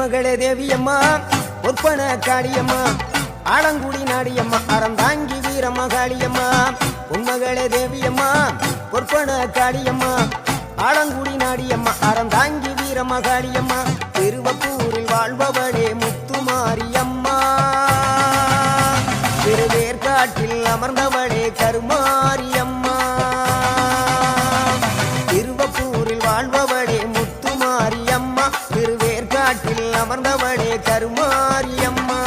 பொன்மகளே தேவியம்மா ஒப்பன காளியம்மா ஆலங்குடி நாடியம்மா அறந்தாங்கி வீரம்மா காளியம்மா பொன்மகளே தேவியம்மா ஒப்பன காளியம்மா ஆலங்குடி நாடியம்மா அறந்தாங்கி வீரம்மா காளியம்மா திருவப்பூரில் வாழ்பவளே முத்துமாரியம்மா திருவேற்காட்டில் அமர்ந்தவளே கருமாரியம்மா திருவப்பூரில் வாழ்பவளே முத்துமாரியம்மா திருவேற்காட்டில் அமர்ந்தவளே கருமாரியம்மா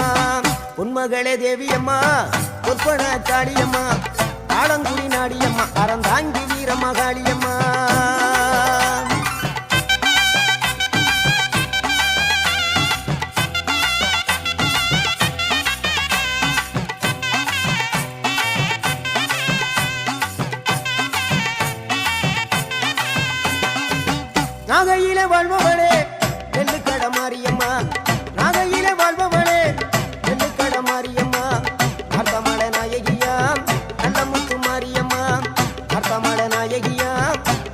பொன்மகளே தேவியம்மா ஒப்பன காளியம்மா ஆலங்குடி நாடியம்மா அறந்தாங்கி வீரம்மா காளியம்மா நாகையில வாழ்பவளே நெல்லுக்கட மாரியம்மா நாகையில வாழ்பவளே நெல்லுக்கட மாரியம்மா அர்த்தமல நாயகியா நல்ல முத்து மாரியம்மா அர்த்தமல நாயகியா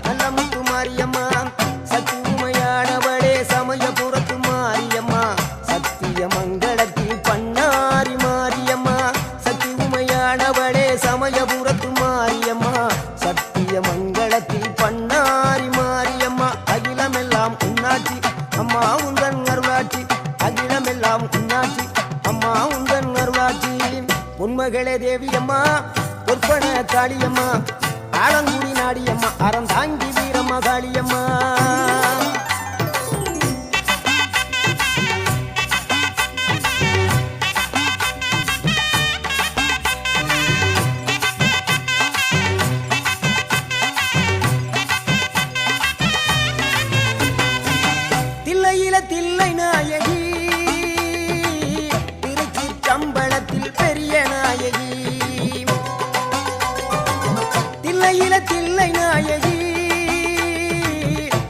நல்ல முத்து மாரியம்மா சக்தி உமையானவளே சமயபுரத்து மாரியம்மா சத்திய மங்களத்தில் பண்ணாரி மாரியம்மா சக்தி உமையானவளே சமயபுரத்து மாரியம்மா சத்திய மங்களத்தில் பண்ணாரி மாரியம்மா அகிலமெல்லாம் உன்னாட்சி அம்மா உந்தன் அருளாட்சி அகிலமெல்லாம் உன்னாட்சி அம்மா உந்தன் அருளாட்சி பொன்மகளே தேவியம்மா ஒப்பன காளியம்மா ஆலங்குடி நாடியம்மா அறந்தாங்கி வீரம்மா காளியம்மா தில்லை நாயகி திருச்சிற்றம்பலத்தில் பெரிய நாயகி தில்லை நாயகி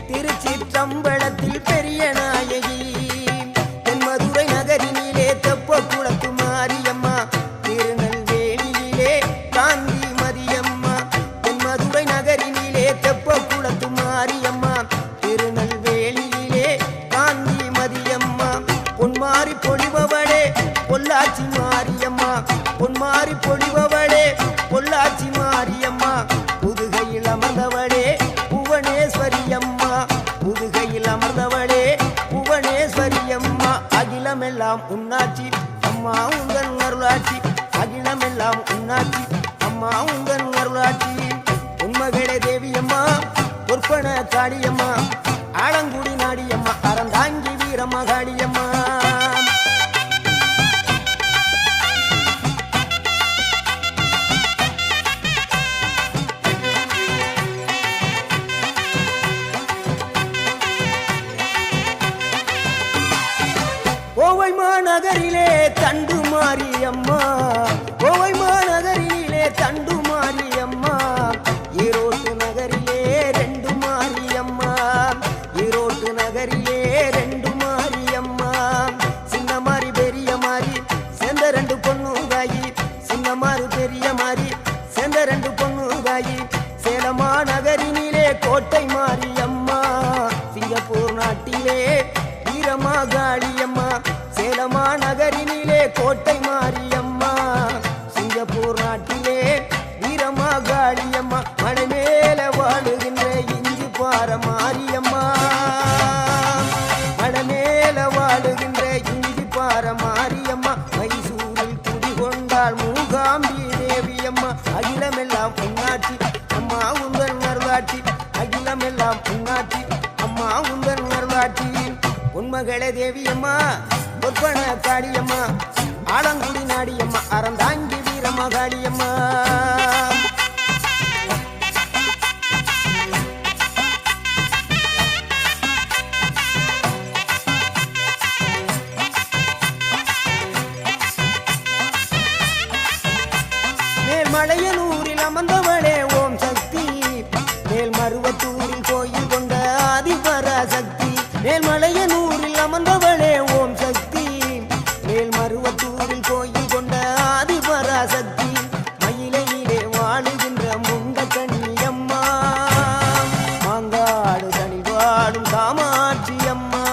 திருச்சிற்றம்பலத்தில் பெரிய நாயகி தென்மதுரை நகரினிலே தெப்ப குளத்து மாரியம்மா திருநெல்வேலியிலே காந்தி மதியம்மா தென்மதுரை நகரினிலே தெப்ப குளத்து மாரியம்மா திருநெல்வேலியிலே காந்தி மதியம்மா பொன்மாரி பொழிபவளே பொள்ளாச்சி மாரியம்மா பொன்மாரி பொழிபவளே பொள்ளாச்சி மாரியம்மா புதுகையில் அமர்ந்தவளே புவனேஸ்வரியம்மா புதுகையில் அமர்ந்தவளே புவனேஸ்வரியம்மா அகிலமெல்லாம் உன்னாட்சி அம்மா உந்தன் அருளாட்சி அகிலமெல்லாம் உன்னாட்சி அம்மா உந்தன் அருளாட்சி பொன்மகளே தேவியம்மா ஒப்பன காளியம்மா ஆலங்குடி நாடியம்மா அறந்தாங்கி வீரம்மா காளியம்மா கோவை மாநகரிலே தண்டு மாரியம்மா கோவை மாநகரிலே தண்டு மாரியம்மா ஈரோட்டு நகரிலே ரெண்டு மாரியம்மா ஈரோட்டு நகரிலே ரெண்டு மாரியம்மா சின்ன மாறி பெரிய மாறி சேர்ந்த ரெண்டு பொண்ணுகாயி சின்ன மாறு பெரிய மாறி சேர்ந்த ரெண்டு பொண்ணுகாயி சேலமா நகரினிலே கோட்டை மாரியம்மா சிங்கப்பூர் நாட்டிலே வீரம்மா காளியம்மா சேலமா நகரினிலே கோட்டை மாரியம்மா சிங்கப்பூர் நாட்டிலே வீரம்மா காளியம்மா மலை மேல வாழுகின்ற இஞ்சி பார மாரியம்மா மலை மேல வாழுகின்ற இஞ்சி பார மாரியம்மா மைசூரில் குடிகொண்டாள் மூகாம்பி தேவியம்மா அகிலமெல்லாம் உன்னாட்சி அம்மா உந்தன் அருளாட்சி அகிலமெல்லாம் உன்னாட்சி அம்மா உந்தன் அருளாட்சி பொன்மகளே தேவியம்மா ஒப்பன காளியம்மா ஆலங்குடி நாடியம்மா அறந்தாங்கி வீரம்மா காளியம்மா மேல்மலையனூரில் அமர்ந்தவளே ஓம் சக்தி மேல்மருவத்தூரில் கோயில் கொண்ட ஆதிபராசக்தி மேல்மலையனூரில் அமர்ந்தவளே ஓம் சக்தி மேல்மருவத்தூரில் கோயில் கொண்ட ஆதிபராசக்தி மயிலையிலே வாழுகின்ற முண்ட கண்ணியம்மா மாங்காடு தனி வாழும் காமாட்சி அம்மா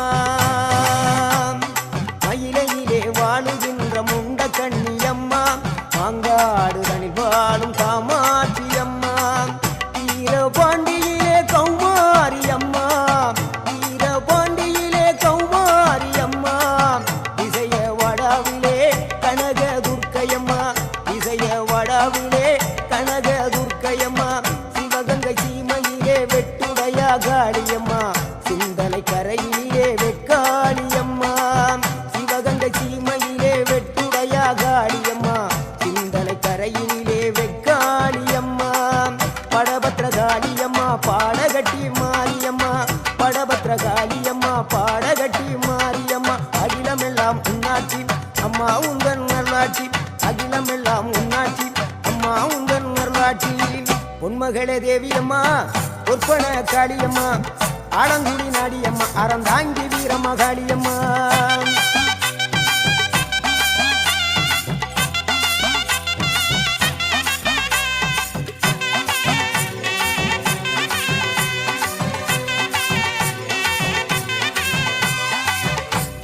அம்மா உந்தன் நல்லாட்சி அகிலம் எல்லாம் உன்னாட்சி அம்மா உந்தன் நல்லாட்சி பொன்மகளே தேவியம்மா பொற்பன காளியம்மா ஆலங்குடி நாடியம்மா அறந்தாங்கி வீரம்மா காளியம்மா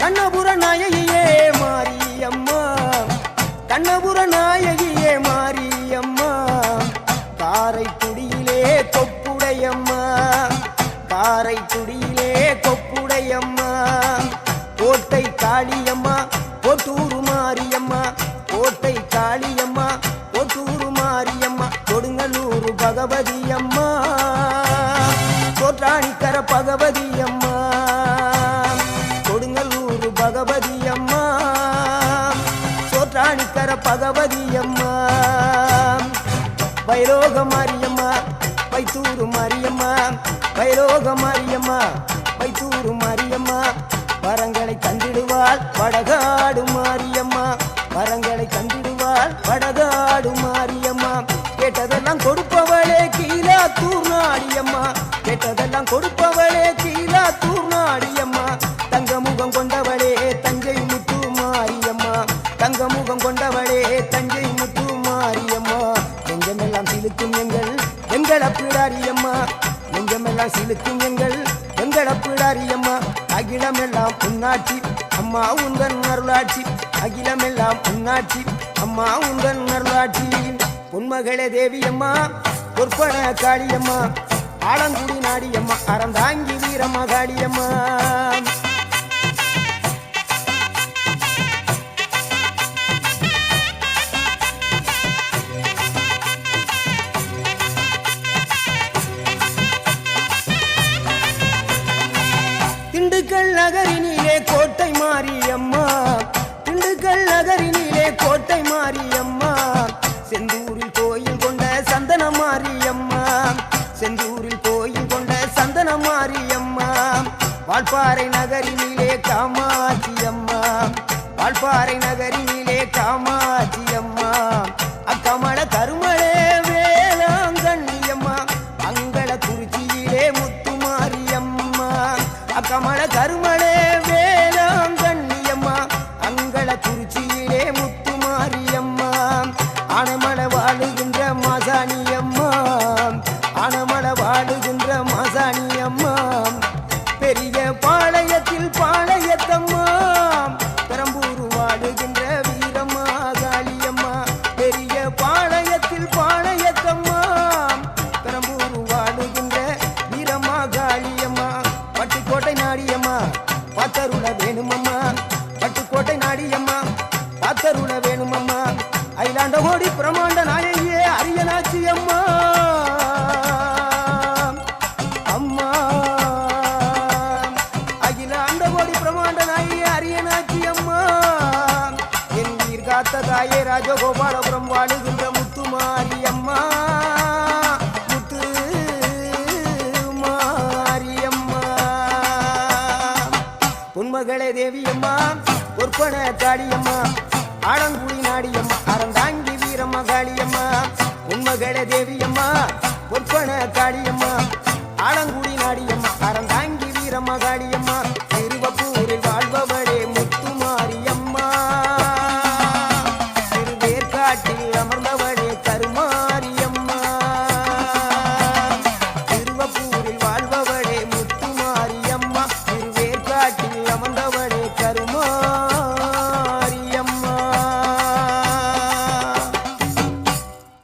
கண்ணபுர நாயகியே மாரியம்மா கண்ணபுர நாயகியே மாரியம்மா காரைக்குடியிலே கொப்புடையம்மா காரைக்குடியிலே கொப்புடையம்மா கோட்டை காளியம்மா கோட்டூரு மாரியம்மா கோட்டை காளியம்மா கோட்டூரு மாரியம்மா கொடுங்கல்லூரு பகவதியம்மா கோட்டாணிக்கர பகவதியம்மா கொடுங்கல்லூரு பகவதியம்மா சோற்றாணிக்கர பகவதியம்மா வைரோக மாரியம்மா வைத்தூரு மாரியம்மா வைரோக மாரியம்மா வைத்தூரு மாரியம்மா வரங்களை தந்திடுவாள் வடகாடு மாரியம்மா வரங்களை தந்திடுவாள் வடகாடு மாரியம்மா கேட்டதெல்லாம் கொடுப்பவளே கீழாத்தூர் நாடியம்மா கேட்டதெல்லாம் கொடுப்பவளே கீழாத்தூர் நாடியம்மா தங்கமுகம் கொண்டவளே தஞ்சை முத்து மாரியம்மா தங்கமுகம் கொண்டவளே தஞ்சை முத்து மாரியம்மா நெஞ்சமெல்லாம் சிலுக்கும் எங்களப்பிடாரியம்மா நெஞ்சமெல்லாம் சிலுக்கும் எங்களப்பிடாரியம்மா அகிலமெல்லாம் உன்னாட்சி அம்மா உந்தன் அருளாட்சி அகிலமெல்லாம் உன்னாட்சி அம்மா உந்தன் அருளாட்சி பொன்மகளே தேவியம்மா பொற்பன காளியம்மா ஆலங்குடி நாடியம்மா அறந்தாங்கி வீரம்மா காளியம்மா திண்டுக்கல் நகரினிலே கோட்டை மாரியம்மா திண்டுக்கல் நகரினிலே கோட்டை மாரியம்மா செந்தூரில் கோயில் கொண்ட சந்தன மாரியம்மா செந்தூரில் கோயில் கொண்ட சந்தன மாரியம்மா வால்பாறை நகரினிலே காமாட்சியம்மா வால்பாறை நகரினிலே காமாட்சியம்மா அக்கமல கருமளே வேளாங்கண்ணியம்மா அங்கள குறிச்சியிலே முத்துமாரியம்மா அக்கமல கருமளே வேளாங்கண்ணியம்மா அங்கள குறிச்சியிலே முத்துமாரியம்மா ஆனமல வாழுகின்ற மாசாணியம்மா ஆனமல வாழுகின்ற மாசாணியம்மா பெரிய பாளையத்தில் பாளையத்தம்மா பெரம்பூர் வாழுகின்ற வீரம்மா காளியம்மா பெரிய பாளையத்தில் பாளையத்தம்மா பெரம்பூர் வாழுகின்ற வீரம்மா காளியம்மா பட்டுக்கோட்டை நாடியம்மா பாத்தருள வேணுமம்மா பட்டுக்கோட்டை நாடியம்மா பாத்தருள வேணுமம்மா அயிலாண்ட கோடி பிரமாண்ட நாயகியே அரியனாச்சி அம்மா அம்மா அகிலாண்ட கோடி பிரமாண்ட நாயகியே அரியனாச்சி அம்மா என் உயிர் காத்த தாயே ராஜகோபாலபுரம் வாழுகின்ற முத்துமாரியம்மா முத்து மாரியம்மா பொன்மகளே தேவியம்மா பொற்பன காளியம்மா ஆலங்குடி நாடியம்மா அறந்தாங்கி வீரம்மா காளியம்மா பொன்மகளே தேவியம்மா பொற்பன காளியம்மா ஆலங்குடி